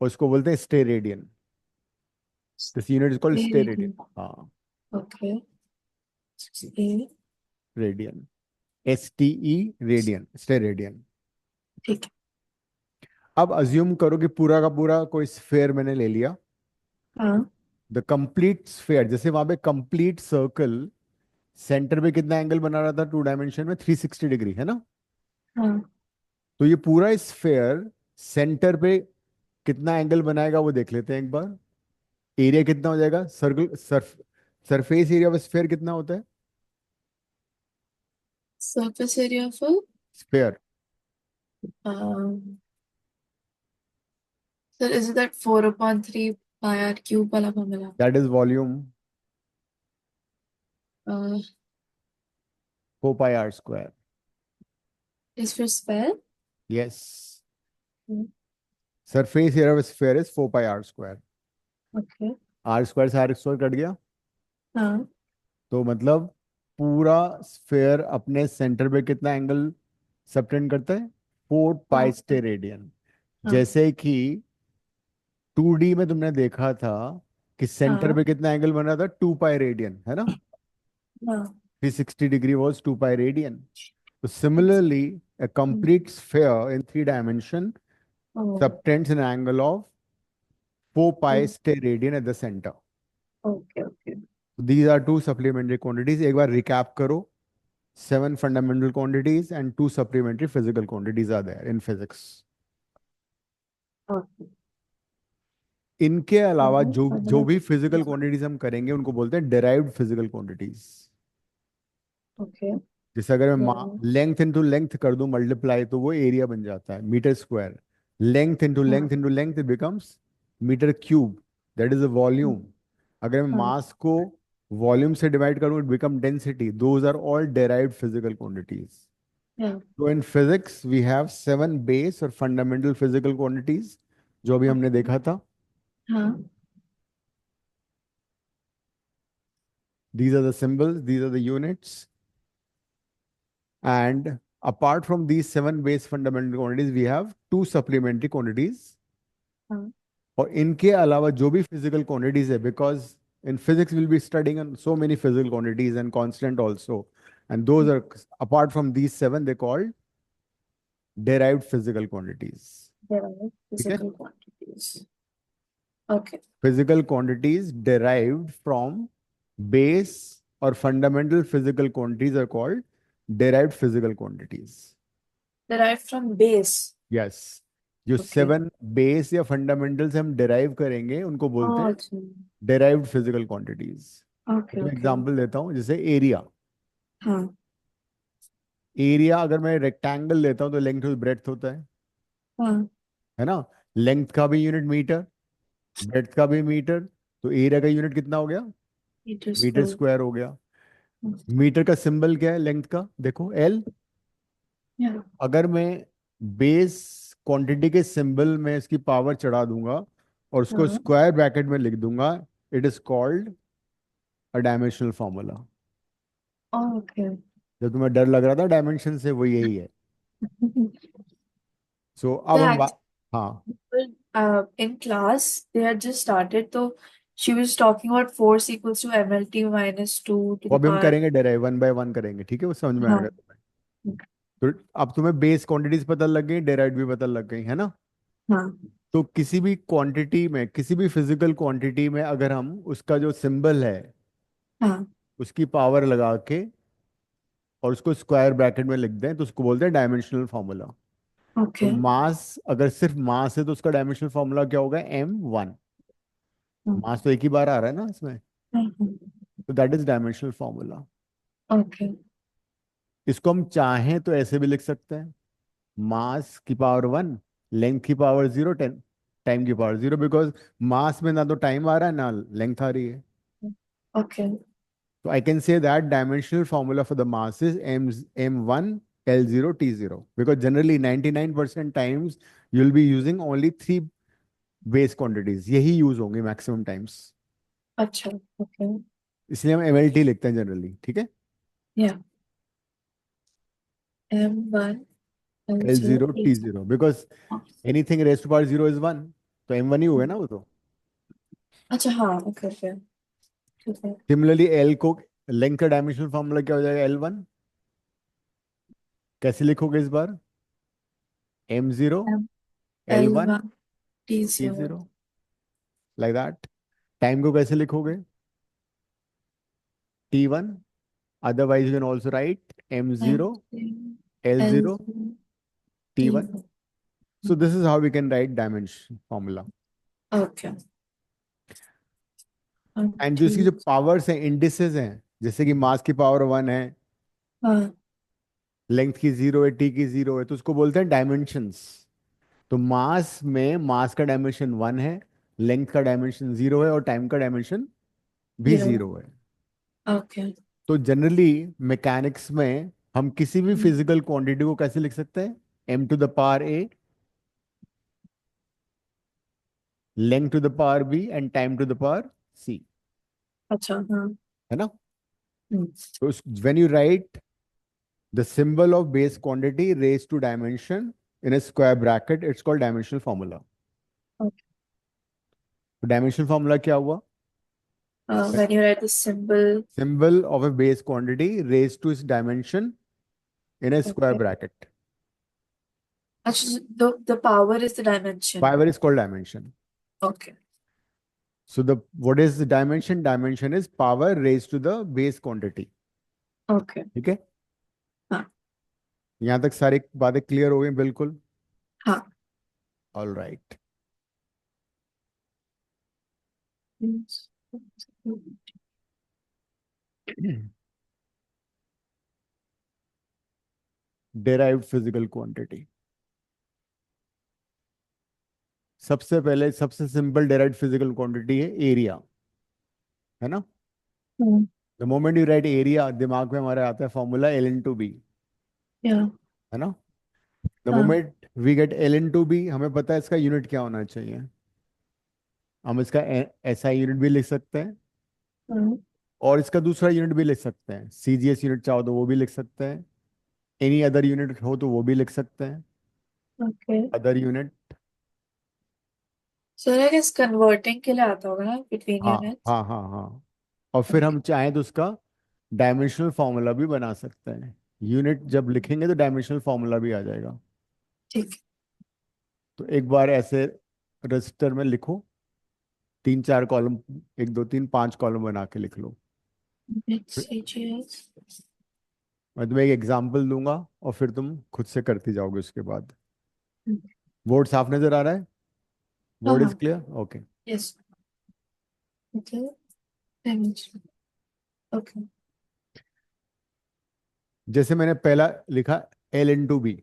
और उसको बोलते हैं steradian. This unit is called steradian. Stadium. हाँ, Okay. A. Radian, STE, radian, steradian. ठीक है। अब अज्यूम करो कि पूरा का पूरा कोई स्फेयर मैंने ले लिया, हाँ द कंप्लीट स्फेयर, जैसे वहां पे कंप्लीट सर्कल सेंटर पे कितना एंगल बना रहा था टू डायमेंशन में, 360 डिग्री, है ना। हाँ तो ये पूरा स्फेयर सेंटर पे कितना एंगल बनाएगा वो देख लेते हैं एक बार। एरिया कितना हो जाएगा, circle surface area of sphere कितना होता है, surface area of a sphere. um, sir, is it that 4/3 pi r cube वाला formula? That is volume, Uh, 4 pi r square। is for sphere? यस, Hmm. Surface area of sphere is 4 pi r square। Okay. R square से आर स्क्वायर कट गया, हाँ तो मतलब पूरा स्फेयर अपने सेंटर पे कितना एंगल सबटेंड करता है, 4 पाई हाँ स्टेरेडियन। हाँ जैसे कि 2D में तुमने देखा था कि सेंटर हाँ पे कितना एंगल बन रहा था, 2 पाई रेडियन, है ना। हाँ 360 डिग्री वॉज 2 पाई रेडियन। तो it's similarly a complete sphere in 3 dimension oh subtends an angle of 4 pi oh steradian at the center. okay okay These are two supplementary quantities. एक बार recap करो, 7 fundamental quantities and 2 supplementary physical quantities are there in physics. okay इनके अलावा seven जो जो भी fundamental फिजिकल yeah क्वांटिटीज हम करेंगे उनको बोलते हैं डेराइव्ड फिजिकल क्वांटिटीज। okay जैसे अगर मैं yeah लेंथ इंटू लेंथ कर दूं मल्टीप्लाई, तो वो एरिया बन जाता है मीटर स्क्वायर। लेंथ इंटू हाँ length into length it becomes metre cube, that is a volume. अगर मैं हाँ मास को वॉल्यूम से डिवाइड करूं it become density. Those are all derived physical quantities. yeah तो in physics we have 7 base और फंडामेंटल फिजिकल क्वांटिटीज, जो अभी हमने okay देखा था। हाँ These are the symbols, these are the units. And apart from these 7 base fundamental quantities, we have 2 supplementary quantities. हाँ और इनके अलावा जो भी physical quantities है, because in physics we'll be studying on so many physical quantities and constant also. And those are, apart from these 7, they called derived physical quantities. there are ठीक है, physical quantities okay physical quantities derived from base or fundamental physical quantities are called derived physical quantities. derived from base yes, जो okay 7 बेस या फंडामेंटल से हम डिराइव करेंगे उनको बोलते oh हैं अच्छा डिराइव्ड फिजिकल क्वांटिटीज। okay मैं okay एग्जांपल देता हूँ, जैसे एरिया। हाँ एरिया अगर मैं रेक्टेंगल लेता हूँ तो लेंथ टू ब्रेड्थ होता हाँ है ना। लेंथ का भी यूनिट मीटर, ब्रेड्थ का भी मीटर, तो एरिया का यूनिट कितना हो गया, meter मीटर square स्क्वायर हो गया। मीटर का सिंबल क्या है लेंथ का, देखो एल। yeah अगर मैं बेस क्वांटिटी के सिंबल में इसकी पावर चढ़ा दूंगा और उसको हाँ स्क्वायर ब्रैकेट में लिख दूंगा, it is called a dimensional formula. oh, okay जब तुम्हें डर लग रहा था डायमेंशन से, वो यही है। सो अब हम that हाँ, in class they had just started so she was talking about force equals to mlt minus 2 to वो the अभी हम power करेंगे डेराइव, 1 बाय 1 करेंगे, ठीक है, वो समझ में आएगा हाँ तुम्हें। तो अब तुम्हें बेस क्वांटिटीज पता लग गई, डेराइव भी पता लग गई, है ना। हाँ तो किसी भी क्वांटिटी में, किसी भी फिजिकल क्वांटिटी में अगर हम उसका जो सिंबल है हाँ उसकी पावर लगा के और उसको स्क्वायर ब्रैकेट में लिख दें, तो उसको बोलते हैं डायमेंशनल फार्मूला। तो ओके मास, अगर सिर्फ मास है तो उसका डायमेंशनल फार्मूला क्या होगा, M1। मास तो एक ही बार आ रहा है ना इसमें, तो that is dimensional formula. Okay इसको हम चाहें तो ऐसे भी लिख सकते हैं, मास की पावर 1, लेंथ की पावर 0, टाइम की पावर 0, बिकॉज मास में ना तो टाइम आ रहा है ना लेंथ आ रही है। ओके तो I can say that dimensional formula for the mass is M1 L0, T0. Because generally 99% times you'll be using only three base quantities. यही यूज होंगे मैक्सिमम टाइम्स. अच्छा. ओके. इसलिए हम MLT लिखते हैं जनरली. ठीक है. या. M1 L0 L0, T0. T0. Because anything raised to power 0 is 1. तो M1 ही होगा ना वो तो. अच्छा. हाँ. ओके. ओके. ठीक है. सिमिलरली L को लेंथ का डायमेंशनल फॉर्मूला क्या हो जाएगा? L1. कैसे लिखोगे इस बार? M0, M L1, L1 T0. T0. Like that. Time को कैसे लिखोगे? T1. Otherwise, you can also write M0, M L0, L0 T1. T1. So this is how we can write dimension formula. Okay. And जो इसकी जो ठीक. पावर्स हैं, इंडिसेस हैं, जैसे कि मास की पावर 1 है, हाँ. लेंथ की 0 है, टी की 0 है, तो उसको बोलते हैं डायमेंशंस. तो मास में मास का डायमेंशन 1 है, लेंथ का डायमेंशन 0 है और टाइम का डायमेंशन भी 0. 0 है. ओके. तो जनरली मैकेनिक्स में हम किसी भी फिजिकल क्वांटिटी को कैसे लिख सकते हैं? m⁴ length to the power b and time to the power c. अच्छा. हाँ. है ना? हम्म. तो when you write the symbol of base quantity raised to dimension in a square bracket, it's called dimensional formula. Okay. तो dimensional formula क्या हुआ? When you write the symbol. Symbol of a base quantity raised to its dimension in a square Okay. bracket. Actually, the power is the dimension. Power is called dimension. Okay. So the what is the dimension? Dimension is power raised to the base quantity. Okay. ठीक है. हाँ. यहाँ तक सारी बातें क्लियर हो गई बिल्कुल. हाँ. All right. Yes. derived physical quantity. सबसे पहले सबसे सिंपल derived physical quantity है एरिया. है ना? Hmm. The moment you right area, दिमाग में हमारे आता है फॉर्मूला L/B. Yeah. है ना? द हाँ. मोमेंट वी गेट L/B, हमें पता है इसका यूनिट क्या होना चाहिए. हम इसका SI यूनिट भी लिख सकते हैं हाँ. और इसका दूसरा यूनिट भी लिख सकते हैं. CGS यूनिट चाहो तो वो भी लिख सकते हैं. एनी अदर यूनिट हो तो वो भी लिख सकते हैं. Okay. Other unit. So I guess converting के लिए आता होगा ना between हाँ units. हाँ हाँ हाँ. और फिर Okay. हम चाहें तो उसका डायमेंशनल फॉर्मूला भी बना सकते हैं. यूनिट जब लिखेंगे तो डायमेंशनल फॉर्मूला भी आ जाएगा. ठीक. तो एक बार ऐसे रजिस्टर में लिखो, 3 4 कॉलम, 1 2 3 5 कॉलम बना के लिख लो. CGS. मैं तुम्हें एक एग्जांपल दूंगा और फिर तुम खुद से करती जाओगे उसके बाद. बोर्ड साफ नजर आ रहा है? हाँ. बोर्ड इज हाँ. Clear? Okay. Yes. Okay. Dimension. Okay. जैसे मैंने पहला लिखा L/B.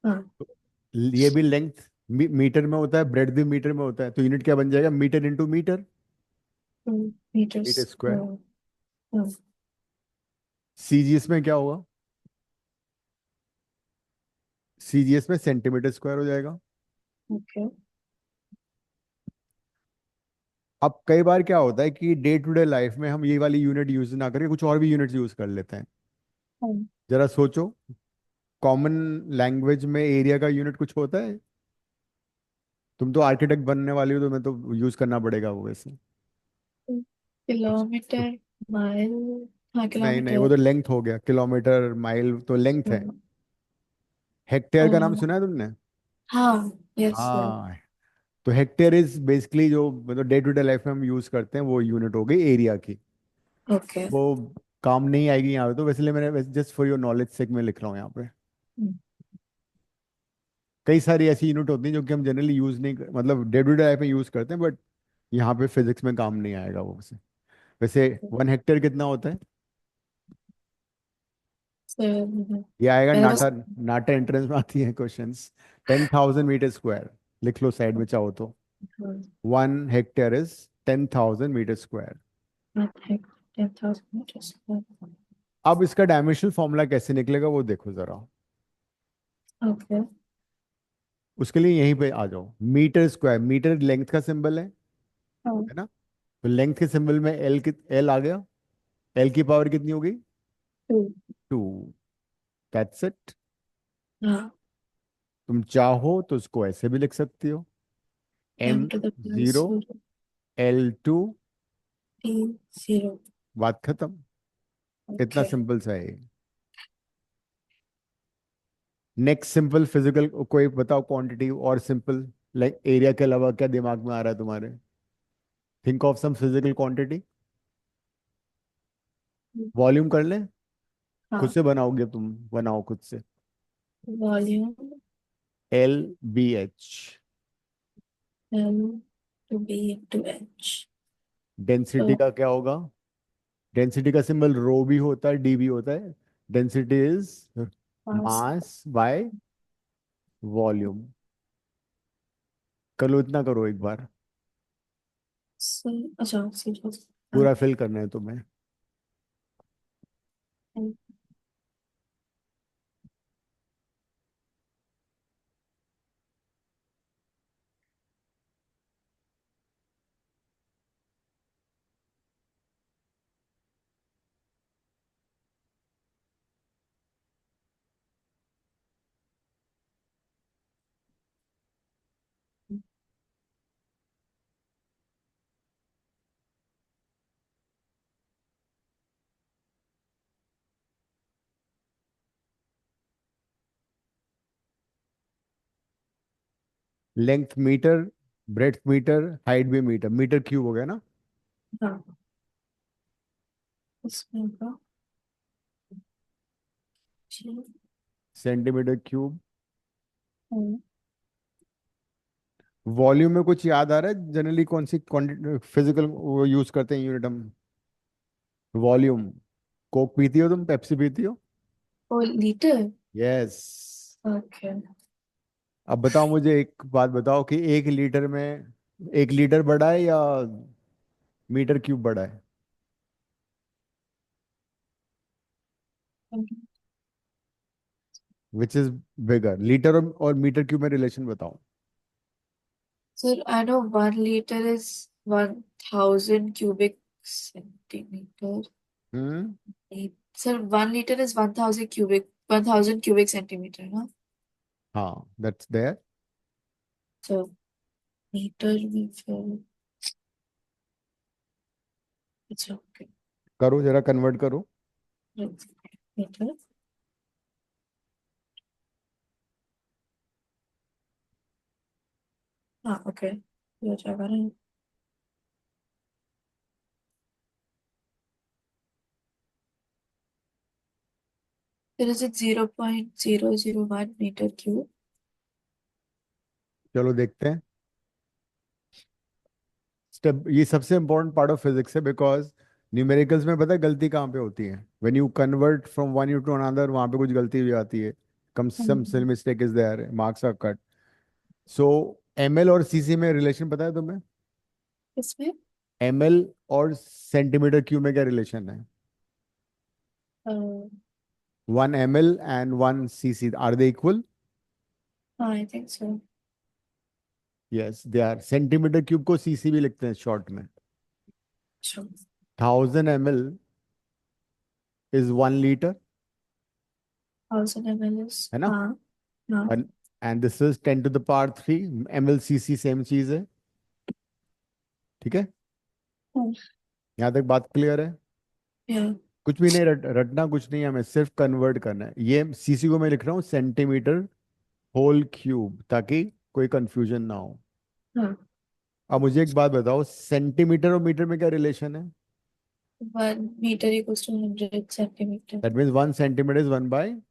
हाँ. ये भी लेंथ मीटर में होता है, ब्रेड भी मीटर में होता है, तो यूनिट क्या बन जाएगा? Metre into metre. 2 meters. Metre square. हाँ. CGS में क्या होगा? CGS में सेंटीमीटर स्क्वायर हो जाएगा. Okay. अब कई बार क्या होता है कि डे टू डे लाइफ में हम ये वाली यूनिट यूज ना करके कुछ और भी यूनिट यूज कर लेते हैं. हाँ. जरा सोचो, कॉमन लैंग्वेज में एरिया का यूनिट कुछ होता है? तुम तो आर्किटेक्ट बनने वाली हो, तो मैं तो यूज करना पड़ेगा वो वैसे. किलोमीटर. माइल. हाँ. नहीं नहीं, किलोमीटर. वो तो लेंथ हो गया. किलोमीटर माइल तो लेंथ है. हेक्टेयर का नाम सुना है तुमने? हाँ. यस. हाँ. तो हेक्टेयर इज बेसिकली जो मतलब डे टू डे लाइफ में हम यूज करते हैं वो यूनिट हो गई एरिया की. ओके. वो काम नहीं आएगी यहाँ पे, तो वैसे मैंने जस्ट फॉर योर नॉलेज सेक में लिख रहा हूँ यहाँ पे. कई सारी ऐसी यूनिट होती हैं जो कि हम जनरली यूज नहीं मतलब डे टू डे लाइफ में यूज करते हैं, बट यहाँ पे फिजिक्स में काम नहीं आएगा वो वैसे. वैसे 1 हेक्टेयर कितना होता है? ये आएगा मेरे पास. नाटा. नाटा एंट्रेंस में आती है क्वेश्चंस. 10,000 metre square. लिख लो साइड में चाहो तो. 1 hectare is 10,000 metre square. 10,000 meters. अब इसका डायमेंशनल फॉर्मूला कैसे निकलेगा वो देखो जरा। ओके। उसके लिए यहीं पे आ जाओ, मीटर स्क्वायर, मीटर लेंथ का सिंबल है ना। तो लेंथ के सिंबल में एल आ गया। एल की पावर कितनी होगी? 2। 2। That's it. हाँ। तुम चाहो तो उसको ऐसे भी लिख सकती हो, m M to the plus zero 0 L2। t 0। बात खत्म। इतना ओके। सिंपल सा है। नेक्स्ट सिंपल फिजिकल कोई बताओ क्वांटिटी और सिंपल, लाइक एरिया के अलावा क्या दिमाग में आ रहा है तुम्हारे? Think of some physical quantity. Volume कर लें? खुद हाँ। से बनाओगे तुम, बनाओ खुद से। Volume LBH। m to b into h। तो डेंसिटी का क्या होगा? डेंसिटी का सिंबल रो भी होता है, डी भी होता है। Density is pass. Mass by volume. करो, इतना करो एक बार। अच्छा 0। हाँ। पूरा फिल करना है तुम्हें। Length metre, breadth metre, height भी मीटर, मीटर क्यूब हो गया ना। हाँ। इसमें का जी। Centimetre cube. हम्म। वॉल्यूम में कुछ याद आ रहा है जनरली कौन सी फिजिकल वो यूज करते हैं यूनिट हम? वॉल्यूम। कोक पीती हो तुम, पेप्सी पीती हो? ओ लीटर। यस। ओके। अब बताओ मुझे एक बात बताओ कि 1 लीटर में 1 लीटर बड़ा है या मीटर क्यूब बड़ा है? विच इज बिगर, लीटर और मीटर क्यूब में रिलेशन बताओ। Sir I know 1 liter is 1000 cubic centimeter। Hmm. Sir 1 liter is 1000 cubic centimeter ना। हाँ, दैट्स देयर। तो मीटर में फिर अच्छा ओके। करो जरा, कन्वर्ट करो। मीटर। हाँ ओके ये हो जाएगा ना। फिर इज इट 0.001 मीटर क्यूब। चलो देखते हैं। स्टेप, ये सबसे इंपॉर्टेंट पार्ट ऑफ फिजिक्स है, बिकॉज न्यूमेरिकल्स में पता है गलती कहाँ पे होती है? When you convert from one you to another, वहाँ पे कुछ गलती भी आती है। Come some silly mistake is there, marks are cut. So ML और CC में रिलेशन पता है तुम्हें? इसमें ML और सेंटीमीटर क्यूब में क्या रिलेशन है? 1 ml and 1 cc, are they equal? हाँ I think so. Yes they are. Centimetre cube को CC भी लिखते हैं शॉर्ट में। अच्छा 1000 ml इज 1 लीटर, 1000 ml है ना। हाँ। हाँ। And this is 10 to the power 3 ML/cc, same चीज है। ठीक है। हम्म, यहाँ तक बात क्लियर है? या कुछ भी नहीं रटना कुछ नहीं है, हमें सिर्फ कन्वर्ट करना है। ये CC को मैं लिख रहा हूँ सेंटीमीटर होल क्यूब, ताकि कोई कंफ्यूजन ना हो। हाँ। अब मुझे एक बात बताओ, सेंटीमीटर और मीटर में क्या रिलेशन है? 1 metre equals to 100 centimetre. That means 1 centimetre is 1/100।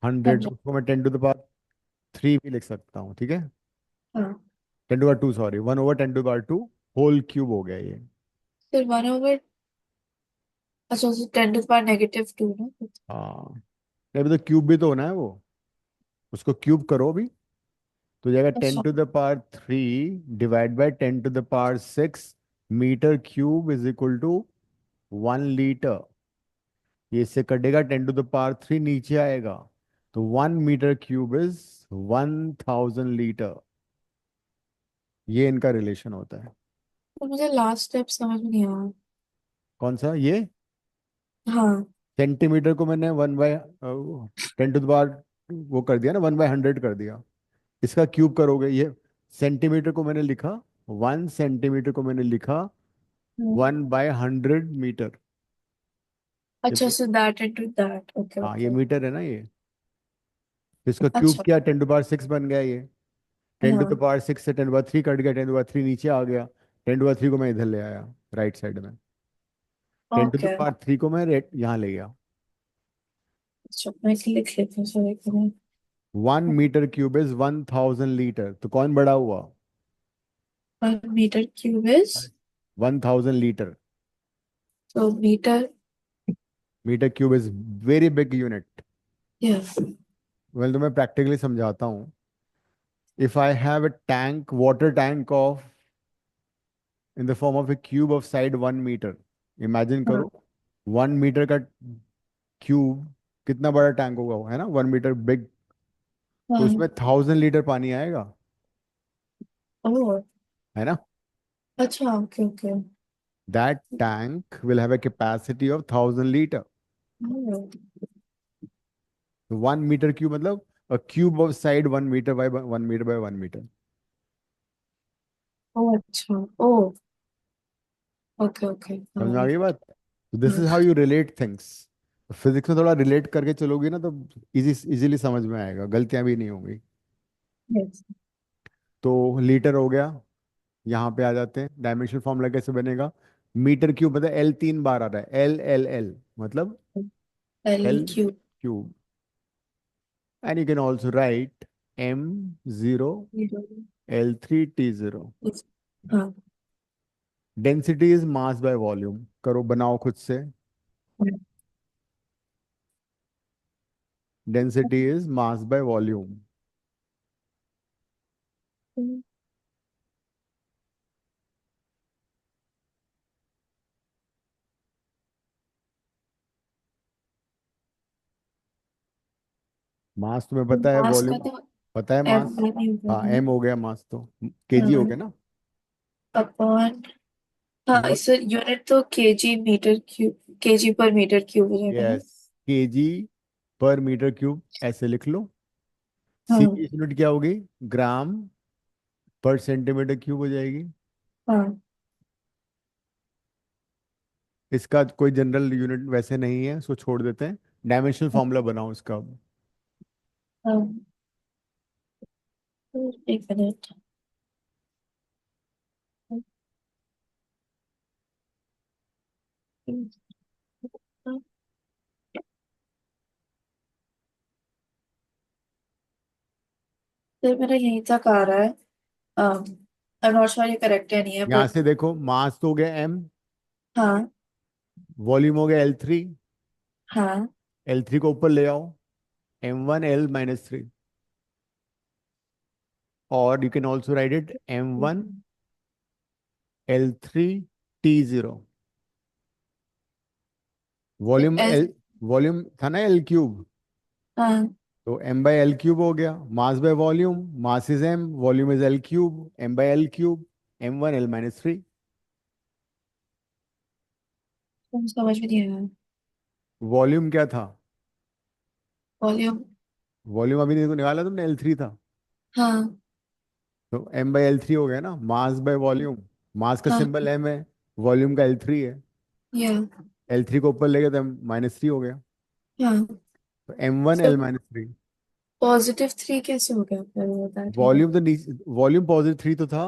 100। उसको मैं 10 to the power 3 भी लिख सकता हूँ, ठीक है। हाँ। 10 to the power 2, सॉरी, 1/10 to the power 2 whole cube हो गया ये। फिर 1/, अच्छा 10 to the power -2 ना। हाँ, नहीं तो क्यूब भी तो होना है वो, उसको क्यूब करो भी। तो जाएगा टेन अच्छा to the power three divide by 10 to the power 6 metre cube is equal to 1 litre. ये इससे कटेगा, 10⁻³ नीचे आएगा। तो 1 मीटर क्यूब इज 1000 लीटर। ये इनका रिलेशन होता है। तो मुझे लास्ट स्टेप समझ में नहीं आया। कौन सा ये? हाँ। सेंटीमीटर को मैंने 1/10 वो कर दिया ना, 1/100 कर दिया। इसका क्यूब करोगे ये। सेंटीमीटर को मैंने लिखा, 1 सेंटीमीटर को मैंने लिखा हम्म। 1/100 मीटर। ये अच्छा, so that into that, okay हाँ, ये ओके। मीटर है ना ये। तो इसका क्यूब अच्छा। किया, 10⁻6 बन गया ये। टेन टू द हाँ। पावर सिक्स से 10⁻3 कट गया, 10⁻3 नीचे आ गया। 10⁻3 को मैं इधर ले आया, राइट साइड में। Ten to the okay. Power three को मैं यहाँ ले गया। अच्छा, मैं लिख लेती हूँ सर एक minute. 1 metre cube is 1000 litre, तो कौन बड़ा हुआ? 1 मीटर क्यूब इज। 1000 लीटर। तो metre. Metre cube is very big unit. Yes. Well, तो मैं प्रैक्टिकली समझाता हूँ। If I have a tank, water tank of, in the form of a cube of side 1 metre. Imagine हाँ। करो, 1 मीटर का क्यूब कितना बड़ा टैंक होगा वो, है ना, 1 मीटर बिग। तो हाँ। उसमें 1000 लीटर पानी आएगा, ओह। है ना। अच्छा, okay okay. That tank will have a capacity of 1000 liter. ओह। 1 मीटर क्यूब मतलब a cube of side 1 metre by 1 metre by 1 metre. ओह, अच्छा। ओह। ओके ओके, समझ हाँ में आ I गई get बात? it. दिस इज हाँ। How you relate things. Physics में थोड़ा रिलेट करके चलोगी ना, तो इजीली समझ में आएगा, गलतियां भी नहीं होंगी। यस। तो लीटर हो गया। यहाँ पे आ जाते हैं, डायमेंशनल फॉर्मूला कैसे बनेगा? मीटर क्यूब मतलब एल 3 बार आ रहा है, एल एल एल मतलब L L cube. Cube. And you can also write m0 l3 t0। हाँ। Density is mass by volume, करो बनाओ खुद से। Density is mass by volume. Mass तुम्हें पता है, मास का वॉल्यूम तो पता है एम मास। नहीं हाँ, होगा। एम हो गया मास तो। केजी हो हाँ। गया ना। अपॉन। हाँ वो सर, यूनिट तो केजी मीटर क्यूब, केजी पर मीटर क्यूब हो जाएगा ना। यस, केजी पर मीटर क्यूब ऐसे लिख लो। सी हाँ। की यूनिट क्या होगी? ग्राम पर सेंटीमीटर क्यूब हो जाएगी। हाँ। इसका कोई जनरल यूनिट वैसे नहीं है, उसको छोड़ देते हैं। डायमेंशनल फॉर्मूला बनाओ इसका अब। हाँ। एक मिनट। सर मेरा यहीं तक आ रहा है। आई नॉट श्योर ये करेक्ट है नहीं है यहाँ बट। से देखो, मास तो हो गया एम, हाँ। वॉल्यूम हो गया L3। हाँ। L3 को ऊपर ले आओ, m1 L-3। और you can also right it m1 L3 T0। Volume L. L, volume था ना L3। हाँ। तो m/L3 हो गया, मास by volume. Mass is m, volume is L3, m/L3, m1 L-3। समझ में नहीं आया। वॉल्यूम क्या था? वॉल्यूम। वॉल्यूम अभी देखो निकाला तुमने, L3 था। हाँ। तो m/L3 हो गया ना, मास बाय वॉल्यूम। मास का हाँ। सिंबल m है, वॉल्यूम का L3 है। या। L3 को ऊपर ले गए तो -3 हो गया। हाँ। तो m1 तो L-3। +3 कैसे हो गया फिर वो दैट है। वॉल्यूम तो नीचे, वॉल्यूम +3 तो था।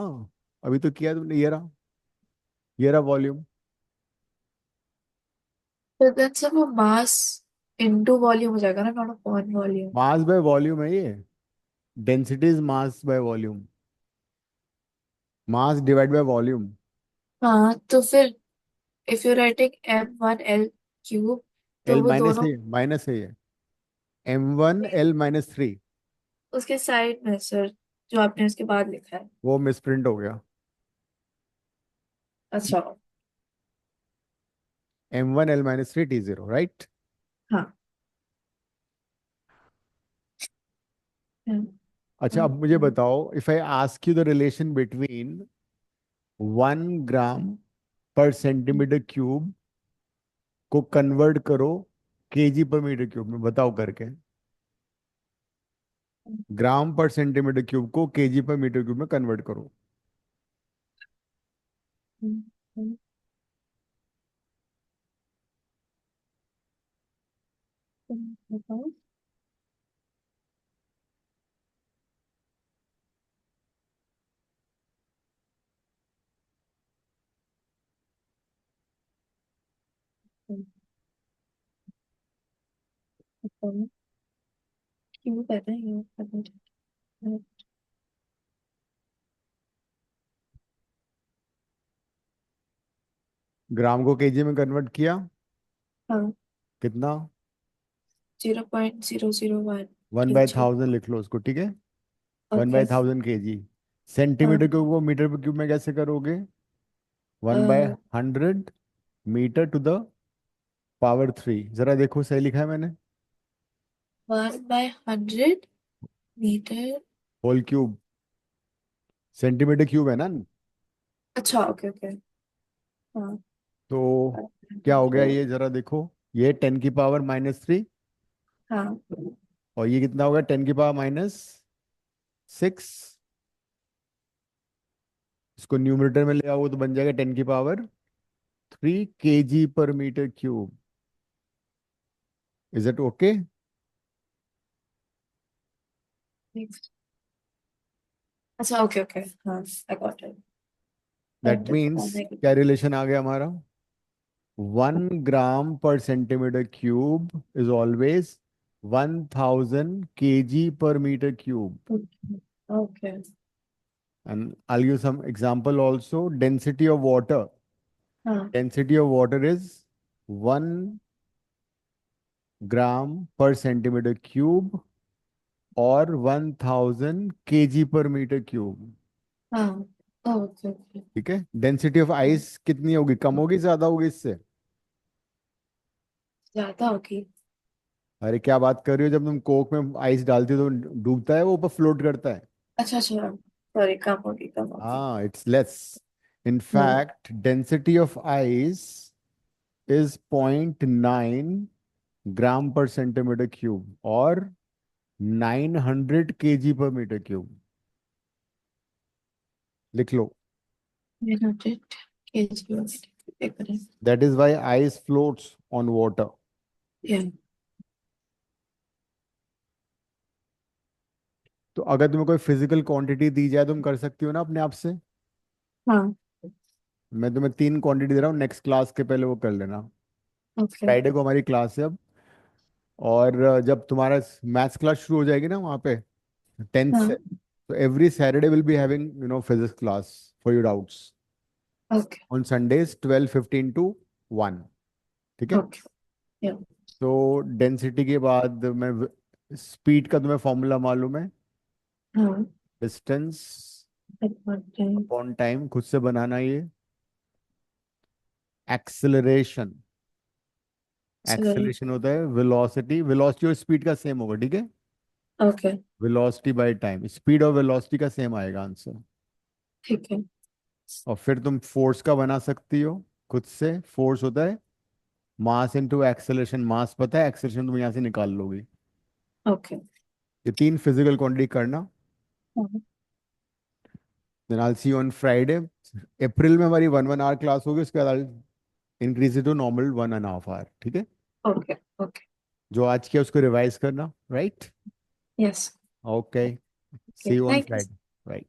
अभी तो किया तुमने, ये रहा वॉल्यूम। तो देन सर वो मास इनटू वॉल्यूम हो जाएगा ना, not upon volume. Mass by volume है ये। Density is mass by volume, mass divide by volume. हाँ तो फिर if you writing M1 L cube, तो एल वो माइनस दोनों है, माइनस है ये। m1 L-3। उसके साइड में सर, जो आपने उसके बाद लिखा है। वो मिसप्रिंट हो गया। अच्छा। m1 L-3 T0, right. हाँ। हम्म, अच्छा, अब मुझे हम्म, बताओ, if I ask you the relation between 1 gram पर सेंटीमीटर क्यूब को कन्वर्ट करो केजी पर मीटर क्यूब में, बताओ करके। ग्राम पर सेंटीमीटर क्यूब को केजी पर मीटर क्यूब में कन्वर्ट करो। हम्म, हम्म, बताओ। बताओ। क्यों कर रहे हैं ये करने। ग्राम को केजी में कन्वर्ट किया, हाँ। कितना? 0.001 वन बाय kg। थाउजेंड लिख लो उसको, ठीक है। One okay. By thousand KG. Centimetre हाँ। क्यूब को मीटर पर क्यूब में कैसे करोगे? 1/100 मीटर टू द पावर 3। जरा देखो सही लिखा है मैंने? 1/100 metre. Whole cube. Centimetre cube है ना। अच्छा, ओके ओके। हाँ। तो क्या हो गया 100। ये, जरा देखो। ये 10⁻³ हाँ। और ये कितना होगा? 10⁻6। इसको न्यूमरेटर में ले आओ तो बन जाएगा 10⁻3 केजी पर metre cube. Is it okay? अच्छा, ओके ओके। हाँ, I got it. That means क्या रिलेशन आ गया हमारा? 1 ग्राम पर centimetre cube is always 1000 kg पर metre cube. Okay. And I'll give some example also. Density of water. हाँ। Density of water is 1 gram per centimeter cube और 1000 kg per meter cube. हाँ। Okay okay. ठीक है। डेंसिटी ऑफ आइस कितनी होगी? कम होगी, ज्यादा होगी इससे? ज्यादा होगी। अरे क्या बात कर रही हो, जब तुम कोक में आइस डालती हो तो डूबता है वो, ऊपर फ्लोट करता है। अच्छा अच्छा, सॉरी, कम होगी कम होगी। हाँ, इट्स लेस. in हाँ। fact density of ice is 0.9 ग्राम पर सेंटीमीटर क्यूब और 900 kg पर मीटर क्यूब. लिख लो. 100 kg। एक minute. That is why ice floats on water. Yeah. तो अगर तुम्हें कोई फिजिकल क्वांटिटी दी जाए तुम कर सकती हो ना अपने आप से? हाँ। मैं तुम्हें 3 क्वांटिटी दे रहा हूँ, नेक्स्ट क्लास के पहले वो कर लेना. ओके। फ्राइडे को हमारी क्लास है अब. और जब तुम्हारा मैथ्स क्लास शुरू हो जाएगी ना वहाँ पे 10th से, हाँ। तो every Saturday will be having physics class for your doubts okay on Sundays 12:15 to 1. ठीक है. ओके। या। तो डेंसिटी के बाद मैं स्पीड का तुम्हें फॉर्मूला मालूम है? हाँ। Distance time. अपॉन टाइम, खुद से बनाना ये. एक्सेलरेशन. सॉरी। एक्सेलरेशन होता है वेलोसिटी. वेलोसिटी और स्पीड का सेम होगा, ठीक है. Okay. Velocity by time, speed और वेलोसिटी का सेम आएगा आंसर. ठीक है। और फिर तुम फोर्स का बना सकती हो खुद से. फोर्स होता है मास इनटू एक्सेलरेशन. मास पता है, एक्सेलरेशन तुम यहाँ से निकाल लोगे. ओके। ये 3 फिजिकल क्वांटिटी करना. हाँ। Then I see you on Friday. अप्रैल में हमारी 1 1 आवर क्लास होगी, उसके बाद इंक्रीज टू नॉर्मल 1.5 आवर, ठीक है. Okay okay. जो आज किया उसको रिवाइज करना, right? Yes. Okay. Okay, see you on thank you. Friday. Right.